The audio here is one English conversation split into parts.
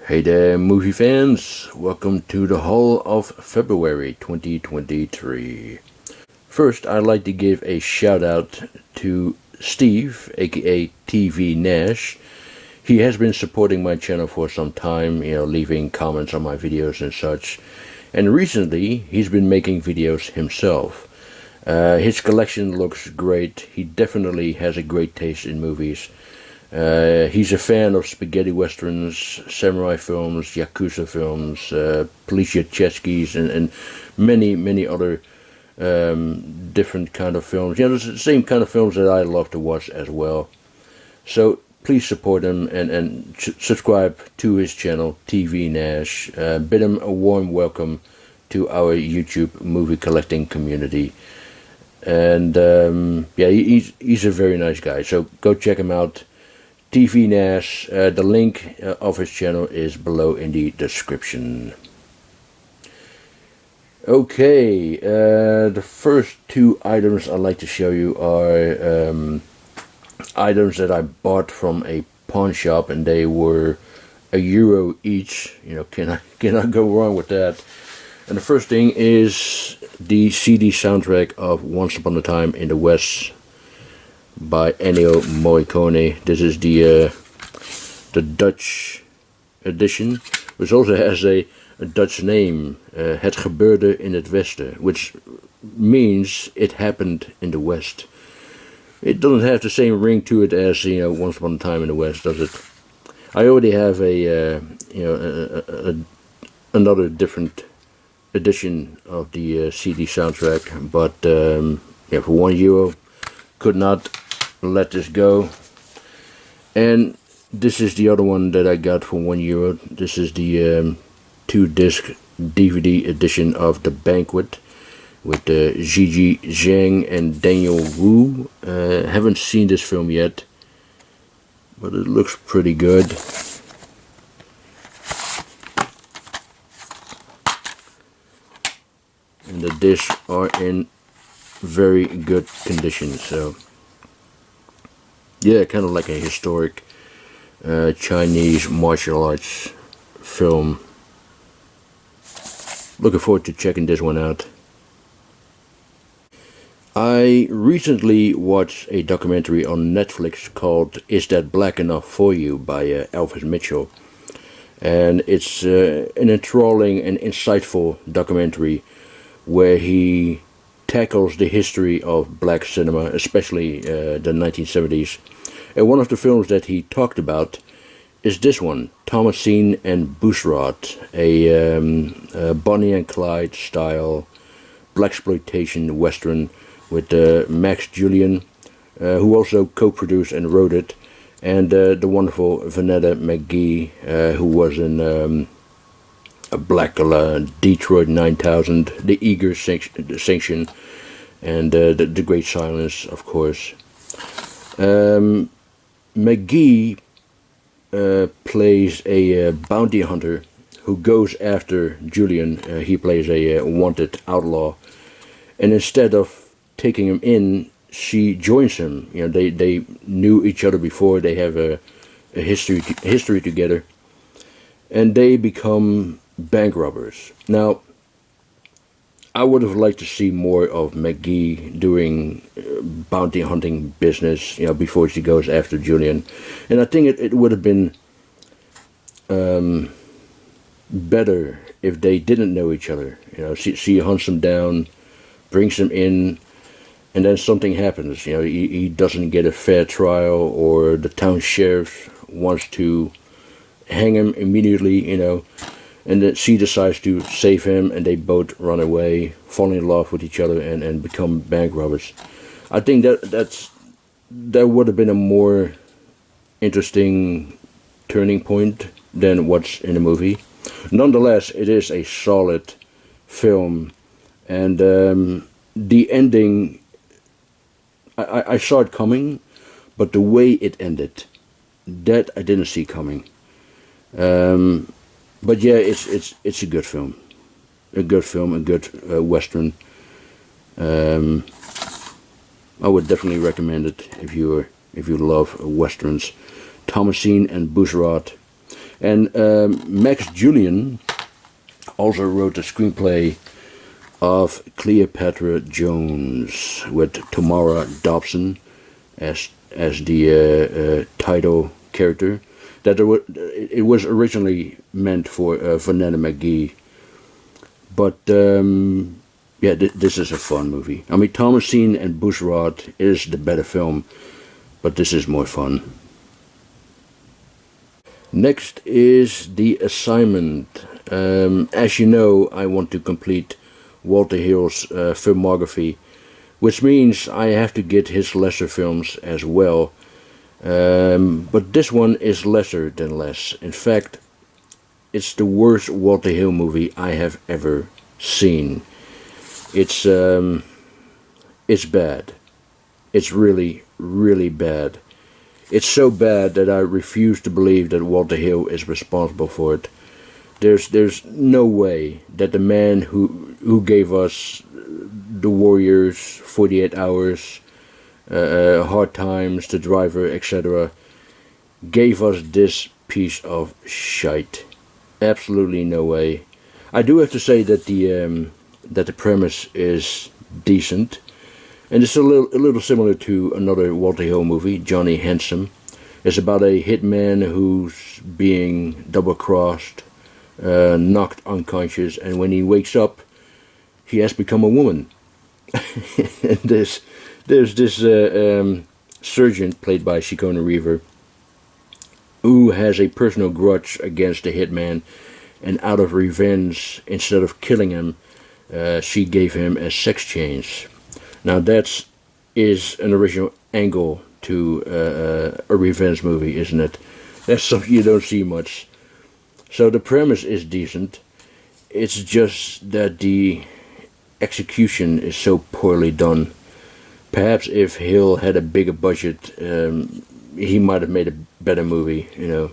Hey there, movie fans! Welcome to the whole of February 2023. First, I'd like to give a shout out to Steve, aka TV Nash. He has been supporting my channel for some time, leaving comments on my videos and such. And recently, he's been making videos himself. His collection looks great. He definitely has a great taste in movies. He's a fan of spaghetti westerns, samurai films, yakuza films, police yacheskis, and many other different kind of films. The same kind of films that I love to watch as well. So please support him and subscribe to his channel, TV Nash. Bid him a warm welcome to our YouTube movie collecting community. And he's a very nice guy. So go check him out. TV Nash, the link of his channel is below in the description. Okay, the first two items I'd like to show you are items that I bought from a pawn shop, and they were €1 each. Cannot go wrong with that. And the first thing is the CD soundtrack of Once Upon a Time in the West by Ennio Morricone. This is the Dutch edition, which also has a Dutch name, Het gebeurde in het Westen, which means it happened in the West. It doesn't have the same ring to it as Once Upon a Time in the West, does it? I already have another different edition of the CD soundtrack, but for €1, could not let this go. And this is the other one that I got for €1. This is the 2-disc DVD edition of The Banquet with Gigi Zhang and Daniel Wu. Haven't seen this film yet, but it looks pretty good. And the discs are in very good condition, so yeah, kind of like a historic Chinese martial arts film. Looking forward to checking this one out. I recently watched a documentary on Netflix called Is That Black Enough For You by Elvis Mitchell, and it's an enthralling and insightful documentary where he tackles the history of black cinema, especially the 1970s. And one of the films that he talked about is this one, Thomasine and Bushrat, a Bonnie and Clyde style blaxploitation western with Max Julien, who also co-produced and wrote it, and the wonderful Vanetta McGee, who was in Black Detroit 9000, The Eager Sanction, and the Great Silence, of course. McGee plays a bounty hunter who goes after Julian. He plays a wanted outlaw, and instead of taking him in, she joins him. They knew each other before. They have a history together, and they become bank robbers. Now, I would have liked to see more of McGee doing bounty hunting business, before she goes after Julian. And I think it would have been better if they didn't know each other. She hunts him down, brings him in, and then something happens. He doesn't get a fair trial, or the town sheriff wants to hang him immediately, and then she decides to save him, and they both run away, fall in love with each other, and become bank robbers. I think that would have been a more interesting turning point than what's in the movie. Nonetheless, it is a solid film, and the ending, I saw it coming, but the way it ended, that I didn't see coming. But yeah, it's a good film, a good western. I would definitely recommend it if you love westerns. Thomasine and Bushrat, And Max Julian also wrote the screenplay of Cleopatra Jones with Tamara Dobson as the title character. That it was originally meant for Nana McGee, but yeah, this is a fun movie. I mean, Thomasine and Bushrat is the better film, but this is more fun. Next is The Assignment. As you know, I want to complete Walter Hill's filmography, which means I have to get his lesser films as well. But this one is lesser than less. In fact, it's the worst Walter Hill movie I have ever seen. It's bad. It's really, really bad. It's so bad that I refuse to believe that Walter Hill is responsible for it. There's no way that the man who gave us The Warriors, 48 Hours, Hard Times, The Driver, etc., gave us this piece of shite. Absolutely no way. I do have to say that the premise is decent, and it's a little similar to another Walter Hill movie, Johnny Handsome. It's about a hitman who's being double-crossed, knocked unconscious, and when he wakes up, he has become a woman. And there's this surgeon played by Sigourney Weaver who has a personal grudge against the hitman, and out of revenge, instead of killing him, she gave him a sex change. Now that is an original angle to a revenge movie, isn't it? That's something you don't see much. So the premise is decent. It's just that the execution is so poorly done. Perhaps if Hill had a bigger budget, he might have made a better movie, you know.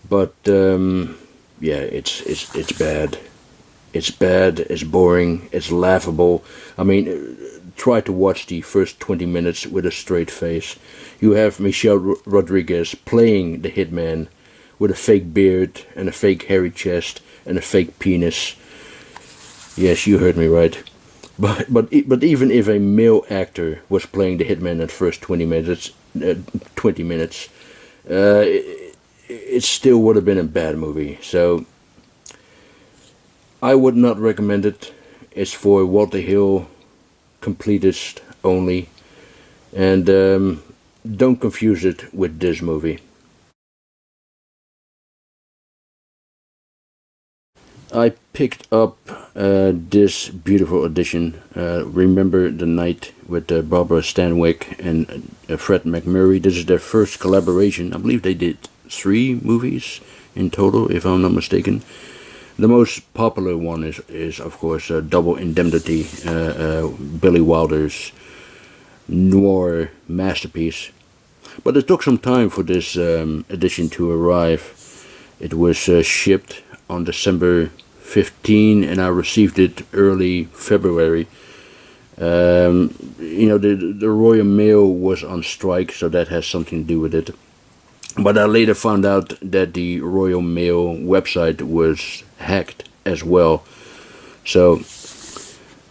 But yeah, it's bad. It's bad. It's boring. It's laughable. I mean, try to watch the first 20 minutes with a straight face. You have Michelle Rodriguez playing the hitman with a fake beard and a fake hairy chest and a fake penis. Yes, you heard me right. But even if a male actor was playing the hitman in the first 20 minutes, it still would have been a bad movie. So I would not recommend it. It's for Walter Hill completists only, and don't confuse it with this movie. I picked up this beautiful edition, Remember the Night, with Barbara Stanwyck and Fred McMurray. This is their first collaboration. I believe they did 3 movies in total, if I'm not mistaken. The most popular one is of course Double Indemnity, Billy Wilder's noir masterpiece. But it took some time for this edition to arrive. It was shipped on December 15, and I received it early February. You know, the Royal Mail was on strike, so that has something to do with it. But I later found out that the Royal Mail website was hacked as well. So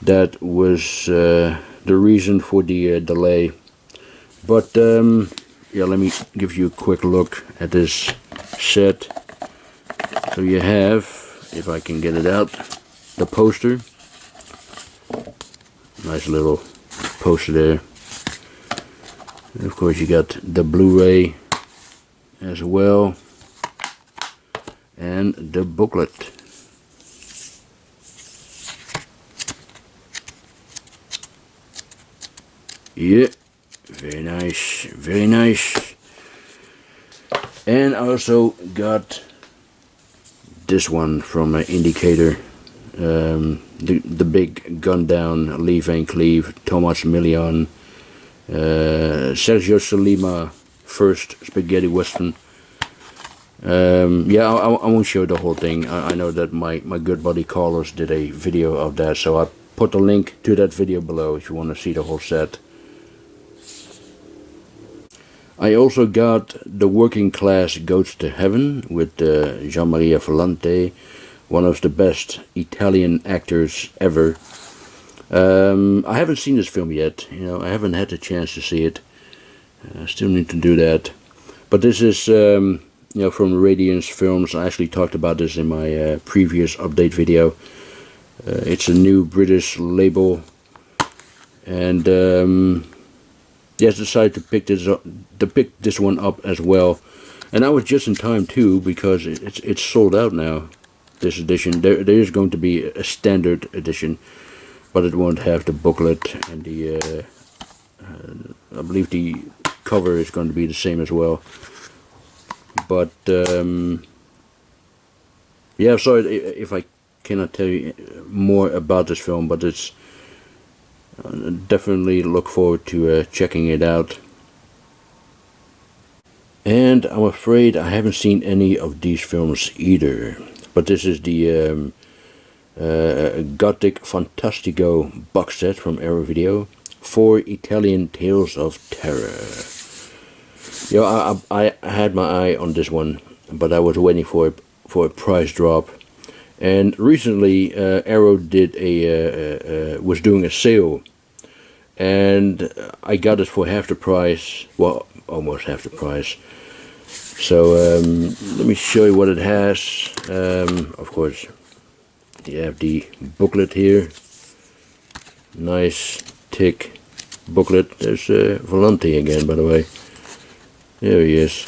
that was the reason for the delay. But yeah, let me give you a quick look at this set. So you have, if I can get it out, the poster. Nice little poster there. And of course you got the Blu-ray as well, and the booklet. Yeah, very nice, very nice. And I also got this one from Indicator, the big Gundown, Lee Van Cleef, Thomas Millian, Sergio Solima, first spaghetti western. Yeah, I won't show the whole thing. I know that my good buddy Carlos did a video of that, so I put the link to that video below if you want to see the whole set. I also got The Working Class Goes to Heaven with Gian-Maria Volante, one of the best Italian actors ever. I haven't seen this film yet. I haven't had the chance to see it. I still need to do that. But this is, from Radiance Films. I actually talked about this in my previous update video. It's a new British label, and I decided to pick this one up as well. And I was just in time too, because it's sold out now. This edition, there is going to be a standard edition, but it won't have the booklet, and the I believe the cover is going to be the same as well. But yeah, sorry if I cannot tell you more about this film, but it's definitely look forward to checking it out. And I'm afraid I haven't seen any of these films either. But this is the Gothic Fantastico box set from Arrow Video. 4 Italian Tales of Terror. I had my eye on this one, but I was waiting for a price drop. And recently, Arrow was doing a sale, and I got it for half the price. Well, almost half the price. So let me show you what it has. Of course, you have the booklet here. Nice thick booklet. There's Volante again, by the way. There he is.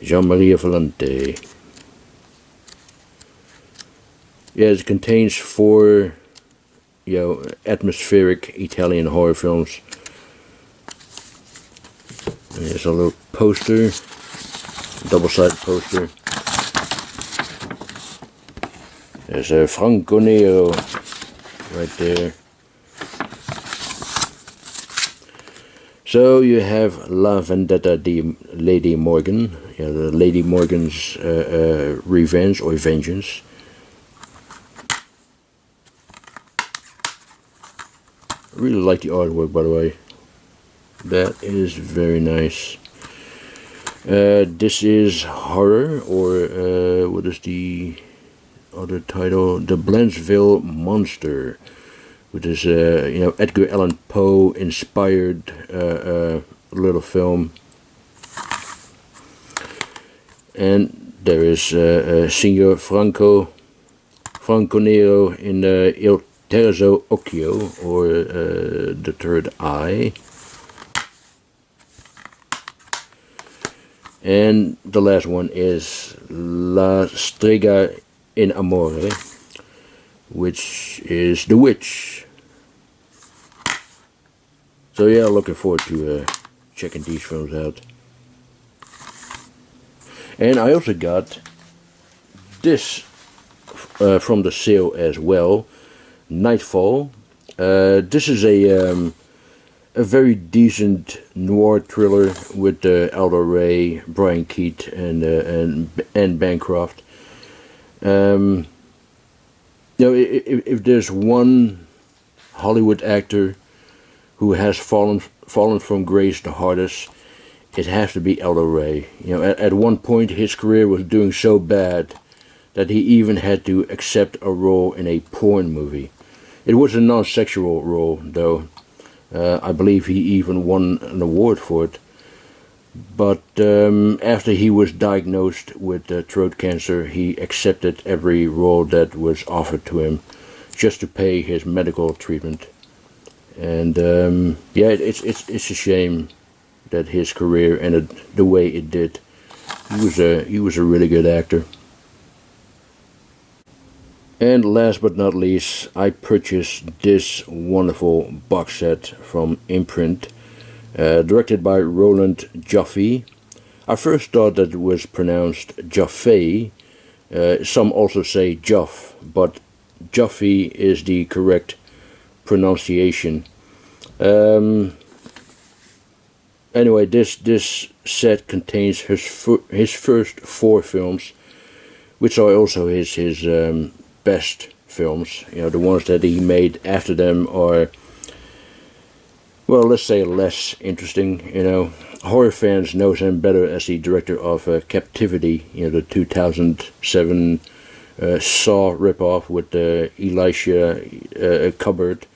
Gian-Maria Volante. Yes, it contains 4, atmospheric Italian horror films. There's a little poster, double-sided poster. There's a Franco Nero right there. So you have La Vendetta di Lady Morgan, the Lady Morgan's revenge or vengeance. I really like the artwork, by the way. That is very nice. This is horror, or what is the other title? The Blancheville Monster, which is Edgar Allan Poe inspired little film. And there is Signor Franco Nero in Il Terzo Occhio, or the Third Eye. And the last one is La Strega in Amore, which is The Witch. So yeah, looking forward to checking these films out. And I also got this from the sale as well, Nightfall. This is a very decent noir thriller with Aldo Ray, Brian Keat, and Bancroft. If there's one Hollywood actor who has fallen from grace the hardest, it has to be Aldo Ray. At one point his career was doing so bad that he even had to accept a role in a porn movie. It was a non-sexual role, though. I believe he even won an award for it. But after he was diagnosed with throat cancer, he accepted every role that was offered to him, just to pay his medical treatment. And it's a shame that his career ended the way it did. He was a really good actor. And last but not least, I purchased this wonderful box set from Imprint, directed by Roland Joffe. I first thought that it was pronounced Joffe. Some also say Joff, but Joffe is the correct pronunciation. Anyway, this set contains his first 4 films, which are also his best films. The ones that he made after them are well, let's say less interesting. Horror fans knows him better as the director of Captivity, the 2007 Saw ripoff with Elisha Cuthbert.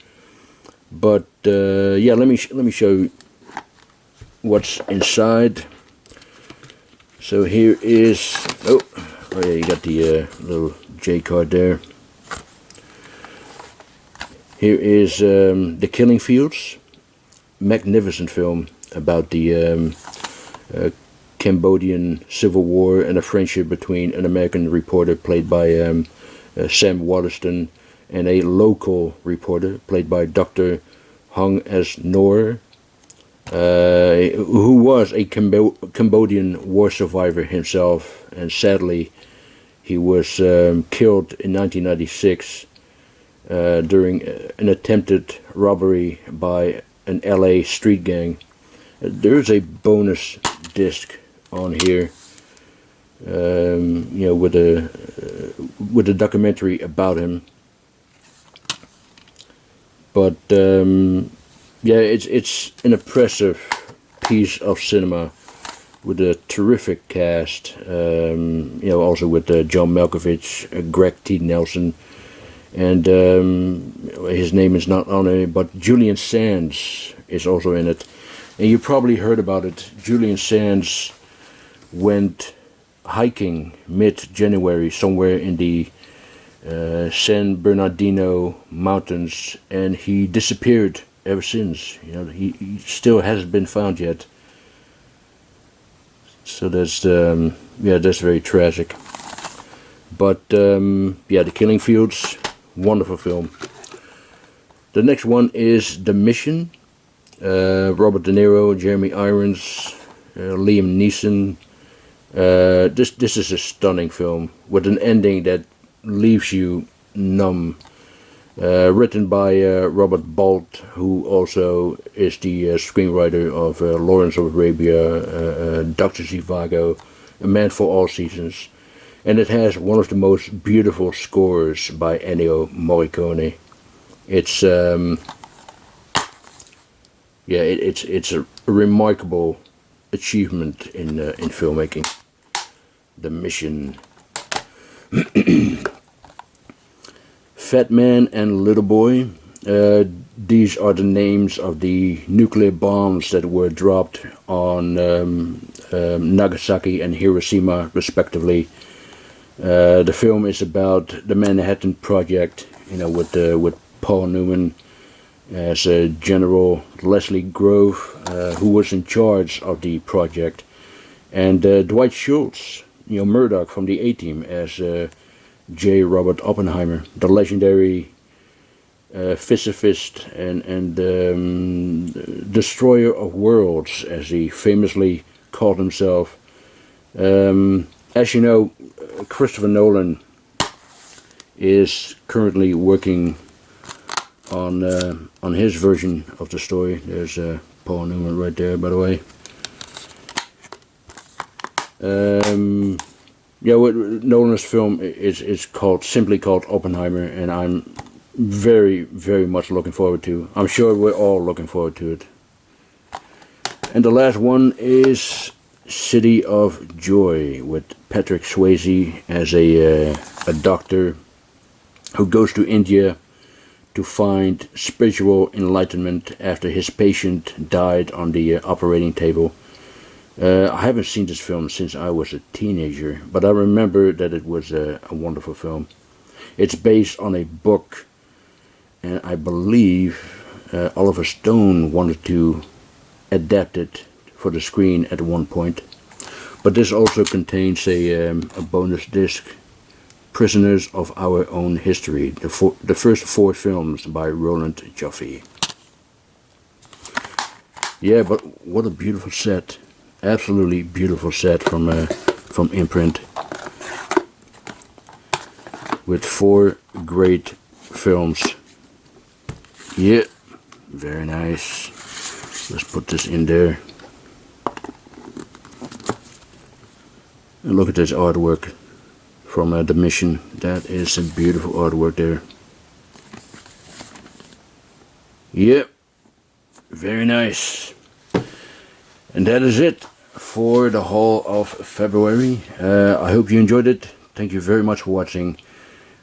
But yeah, let me show you what's inside. So here is oh yeah, you got the little J card there. Here is The Killing Fields, magnificent film about the Cambodian Civil War and a friendship between an American reporter played by Sam Waterston and a local reporter played by Dr. Hong S. Noor, who was a Cambodian war survivor himself, and sadly he was killed in 1996 during an attempted robbery by an LA street gang. There's a bonus disc on here, with a documentary about him. But yeah, it's an impressive piece of cinema with a terrific cast. Also with John Malkovich, Greg T. Nelson, and his name is not on it, but Julian Sands is also in it. And you probably heard about it. Julian Sands went hiking mid-January somewhere in the San Bernardino mountains, and he disappeared ever since. He still hasn't been found yet. So that's that's very tragic. But yeah, The Killing Fields, wonderful film. The next one is The Mission. Robert De Niro, Jeremy Irons, Liam Neeson. This is a stunning film with an ending that leaves you numb. Written by Robert Bolt, who also is the screenwriter of Lawrence of Arabia, Dr. Zhivago, A Man for All Seasons, and it has one of the most beautiful scores by Ennio Morricone. It's it's a remarkable achievement in filmmaking. The Mission. Fat Man and Little Boy. These are the names of the nuclear bombs that were dropped on Nagasaki and Hiroshima, respectively. The film is about the Manhattan Project, with Paul Newman as General Leslie Grove, who was in charge of the project, and Dwight Schultz, Murdoch from the A-Team as J. Robert Oppenheimer, the legendary physicist and destroyer of worlds, as he famously called himself. As you know, Christopher Nolan is currently working on his version of the story. There's Paul Newman right there, by the way. Nolan's film is simply called Oppenheimer, and I'm very, very much looking forward to. I'm sure we're all looking forward to it. And the last one is City of Joy, with Patrick Swayze as a doctor who goes to India to find spiritual enlightenment after his patient died on the operating table. I haven't seen this film since I was a teenager, but I remember that it was a wonderful film. It's based on a book, and I believe Oliver Stone wanted to adapt it for the screen at one point. But this also contains a bonus disc, Prisoners of Our Own History, the first 4 films by Roland Joffe. Yeah, but what a beautiful set. Absolutely beautiful set from Imprint, with 4 great films. Yeah, very nice. Let's put this in there. And look at this artwork from The Mission. That is some beautiful artwork there. Yep, Very nice. And that is it for the whole of February. I hope you enjoyed it. Thank you very much for watching,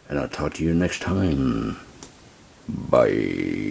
and I'll talk to you next time. Bye.